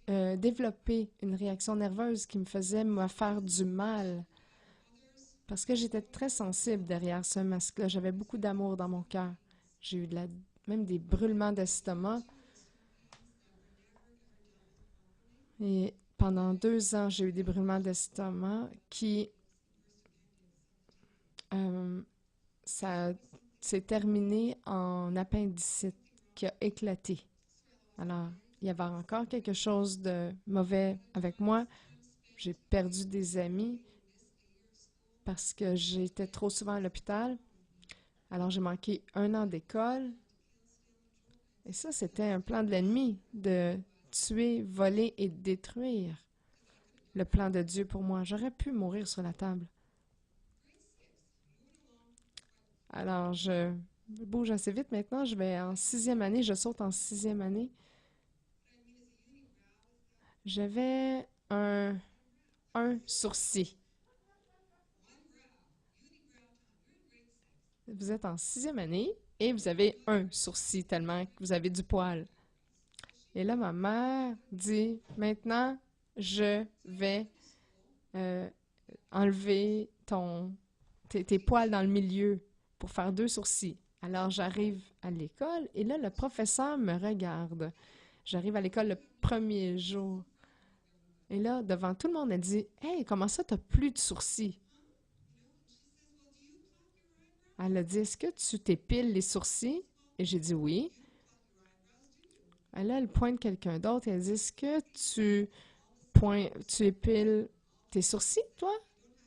développé une réaction nerveuse qui me faisait me faire du mal. Parce que j'étais très sensible derrière ce masque-là. J'avais beaucoup d'amour dans mon cœur. J'ai eu même des brûlements d'estomac. Et pendant 2 ans, j'ai eu des brûlements d'estomac qui... ça s'est terminé en appendicite qui a éclaté. Alors, il y avait encore quelque chose de mauvais avec moi. J'ai perdu des amis parce que j'étais trop souvent à l'hôpital. Alors, j'ai manqué 1 an d'école. Et ça, c'était un plan de l'ennemi, de tuer, voler et détruire le plan de Dieu pour moi. J'aurais pu mourir sur la table. Alors, je bouge assez vite maintenant. Je vais en 6e année. Je saute en 6e année. J'avais un sourcil. Vous êtes en 6e année et vous avez un sourcil tellement que vous avez du poil. Et là, ma mère dit, maintenant, je vais enlever tes poils dans le milieu pour faire 2 sourcils. Alors, j'arrive à l'école et là, le professeur me regarde. J'arrive à l'école le premier jour. Et là, devant tout le monde, elle dit, « Hey, comment ça, t'as plus de sourcils? » Elle a dit, est-ce que tu t'épiles les sourcils? Et j'ai dit oui. Et là, elle pointe quelqu'un d'autre et elle dit, est-ce que tu épiles tes sourcils, toi?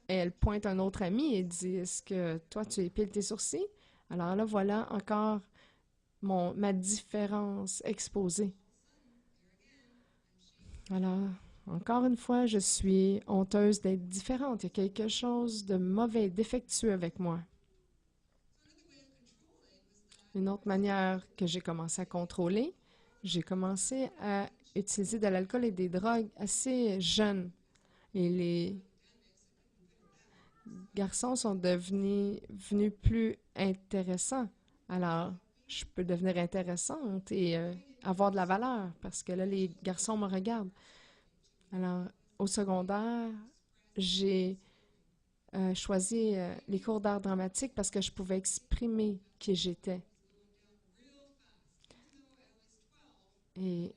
Et elle pointe un autre ami et dit, est-ce que toi, tu épiles tes sourcils? Alors là, voilà encore ma différence exposée. Alors, encore une fois, je suis honteuse d'être différente. Il y a quelque chose de mauvais, défectueux avec moi. Une autre manière que j'ai commencé à contrôler, j'ai commencé à utiliser de l'alcool et des drogues assez jeune. Et les garçons sont venus plus intéressants. Alors, je peux devenir intéressante et avoir de la valeur parce que là, les garçons me regardent. Alors, au secondaire, j'ai choisi les cours d'art dramatique parce que je pouvais exprimer qui j'étais. Et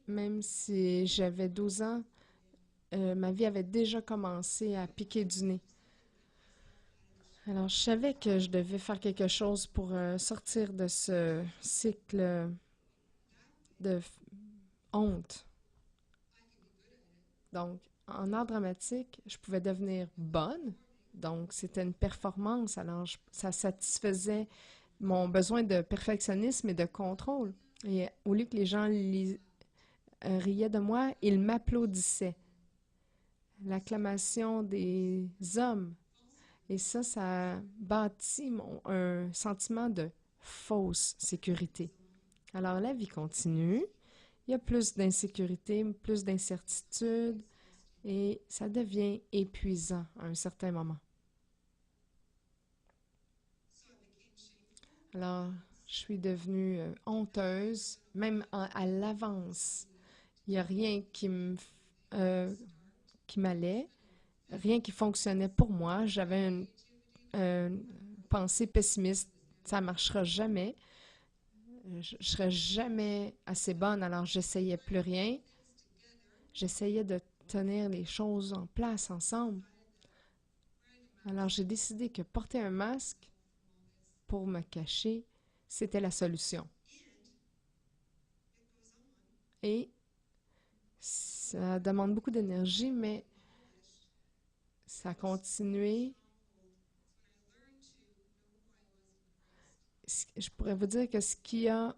même si j'avais 12 ans, ma vie avait déjà commencé à piquer du nez. Alors, je savais que je devais faire quelque chose pour sortir de ce cycle de honte. Donc, en art dramatique, je pouvais devenir bonne. Donc, c'était une performance. Alors, ça satisfaisait mon besoin de perfectionnisme et de contrôle. Et au lieu que les gens riaient de moi, ils m'applaudissaient. L'acclamation des hommes. Et ça a bâti un sentiment de fausse sécurité. Alors, la vie continue. Il y a plus d'insécurité, plus d'incertitude et ça devient épuisant à un certain moment. Alors, je suis devenue honteuse, même à l'avance. Il n'y a rien qui m'allait, rien qui fonctionnait pour moi. J'avais une pensée pessimiste. Ça ne marchera jamais. Je ne serais jamais assez bonne, alors j'essayais plus rien. J'essayais de tenir les choses en place ensemble. Alors j'ai décidé que porter un masque pour me cacher, c'était la solution. Et ça demande beaucoup d'énergie, mais ça a continué. Je pourrais vous dire que ce qui a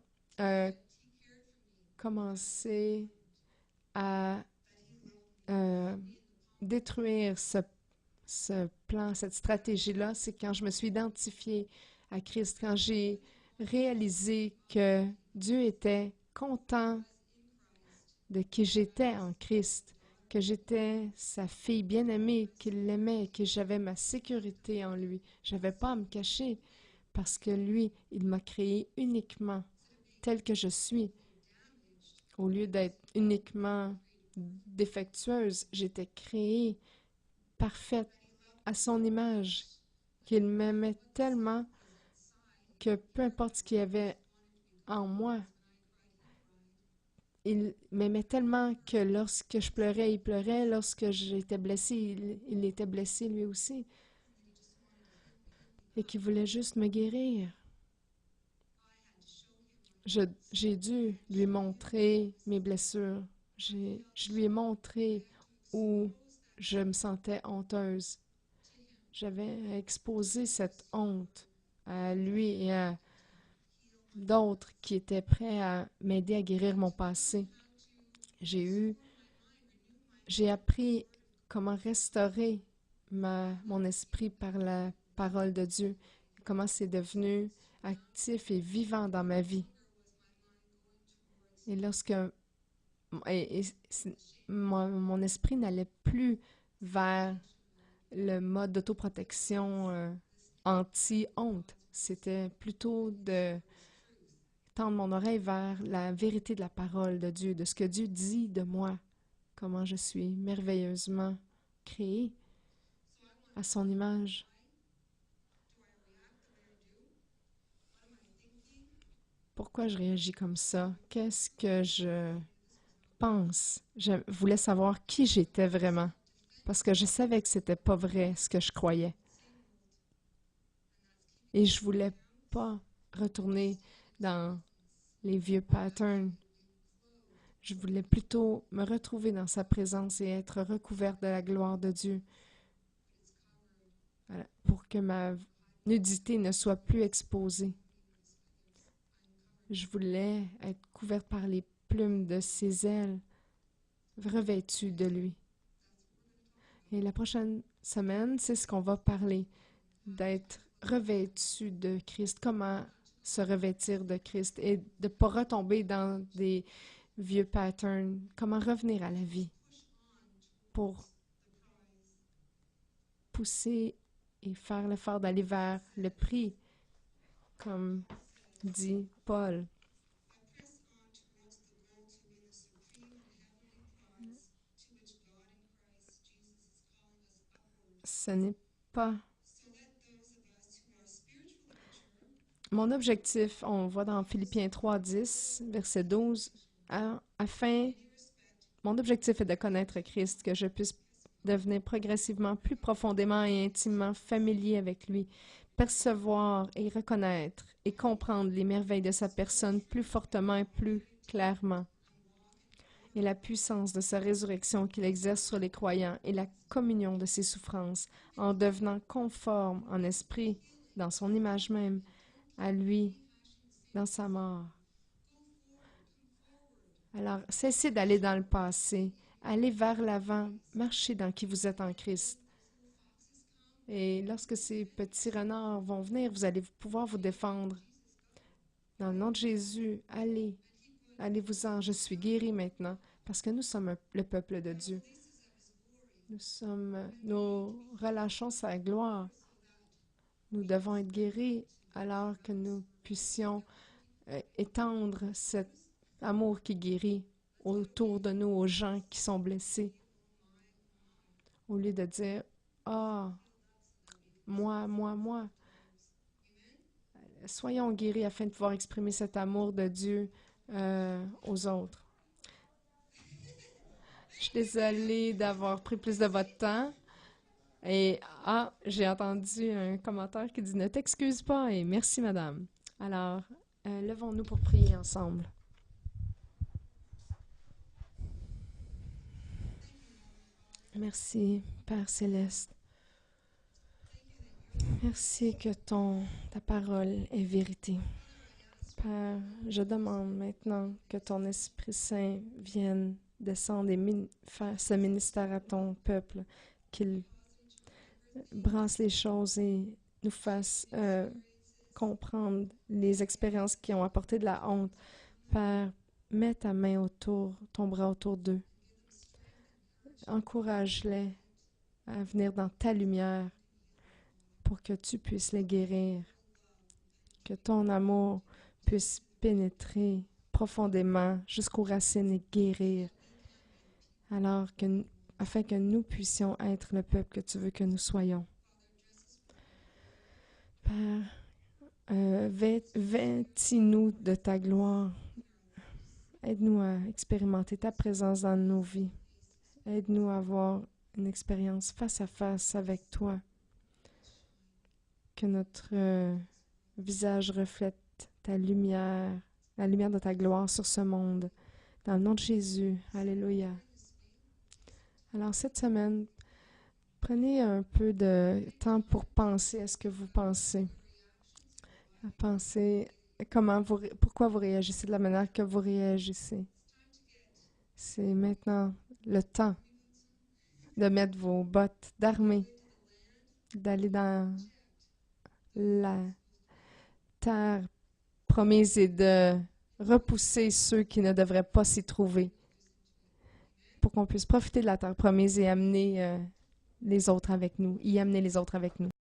commencé à détruire ce plan, cette stratégie-là, c'est quand je me suis identifiée à Christ, quand j'ai réalisé que Dieu était content de qui j'étais en Christ, que j'étais sa fille bien-aimée, qu'il l'aimait, que j'avais ma sécurité en lui. Je n'avais pas à me cacher parce que lui, il m'a créé uniquement tel que je suis. Au lieu d'être uniquement défectueuse, j'étais créée parfaite à son image, qu'il m'aimait tellement que peu importe ce qu'il y avait en moi, il m'aimait tellement que lorsque je pleurais, il pleurait, lorsque j'étais blessée, il était blessé lui aussi, et qu'il voulait juste me guérir. J'ai dû lui montrer mes blessures. Je lui ai montré où je me sentais honteuse. J'avais exposé cette honte à lui et à d'autres qui étaient prêts à m'aider à guérir mon passé. J'ai appris comment restaurer mon esprit par la parole de Dieu, comment c'est devenu actif et vivant dans ma vie. Et lorsque mon esprit n'allait plus vers le mode d'autoprotection anti-honte, c'était plutôt de tendre mon oreille vers la vérité de la parole de Dieu, de ce que Dieu dit de moi, comment je suis merveilleusement créée à son image. Pourquoi je réagis comme ça? Qu'est-ce que je pense? Je voulais savoir qui j'étais vraiment, parce que je savais que c'était pas vrai ce que je croyais. Et je voulais pas retourner dans les vieux patterns. Je voulais plutôt me retrouver dans sa présence et être recouverte de la gloire de Dieu. Voilà, pour que ma nudité ne soit plus exposée. Je voulais être couverte par les plumes de ses ailes, revêtue de lui. Et la prochaine semaine, c'est ce qu'on va parler, d'être revêtu de Christ, comment se revêtir de Christ et de ne pas retomber dans des vieux patterns, comment revenir à la vie pour pousser et faire l'effort d'aller vers le prix, comme dit Paul. Ce n'est pas mon objectif, on voit dans Philippiens 3:10, verset 12, mon objectif est de connaître Christ, que je puisse devenir progressivement plus profondément et intimement familier avec lui, percevoir et reconnaître et comprendre les merveilles de sa personne plus fortement et plus clairement, et la puissance de sa résurrection qu'il exerce sur les croyants et la communion de ses souffrances, en devenant conforme en esprit, dans son image même, à lui, dans sa mort. Alors, cessez d'aller dans le passé, allez vers l'avant, marchez dans qui vous êtes en Christ. Et lorsque ces petits renards vont venir, vous allez pouvoir vous défendre. Dans le nom de Jésus, allez-vous-en, je suis guéri maintenant, parce que nous sommes le peuple de Dieu. Nous relâchons sa gloire. Nous devons être guéris alors que nous puissions étendre cet amour qui guérit autour de nous, aux gens qui sont blessés. Au lieu de dire « Ah, moi. » Soyons guéris afin de pouvoir exprimer cet amour de Dieu aux autres. Je suis désolée d'avoir pris plus de votre temps. Et j'ai entendu un commentaire qui dit « Ne t'excuse pas » et « Merci, madame ». Alors, levons-nous pour prier ensemble. Merci, Père Céleste. Merci que ta parole est vérité. Père, je demande maintenant que ton Esprit Saint vienne descendre et faire ce ministère à ton peuple, qu'il brasse les choses et nous fasse comprendre les expériences qui ont apporté de la honte. Père, mets ta main ton bras autour d'eux. Encourage-les à venir dans ta lumière pour que tu puisses les guérir. Que ton amour puisse pénétrer profondément jusqu'aux racines et guérir. Afin que nous puissions être le peuple que tu veux que nous soyons. Père, vêtis-nous de ta gloire. Aide-nous à expérimenter ta présence dans nos vies. Aide-nous à avoir une expérience face à face avec toi. Que notre visage reflète ta lumière, la lumière de ta gloire sur ce monde. Dans le nom de Jésus. Alléluia. Alors, cette semaine, prenez un peu de temps pour penser à ce que vous pensez. Pensez pourquoi vous réagissez de la manière que vous réagissez. C'est maintenant le temps de mettre vos bottes d'armée, d'aller dans la terre promise et de repousser ceux qui ne devraient pas s'y trouver pour qu'on puisse profiter de la terre promise et amener les autres avec nous, y amener les autres avec nous.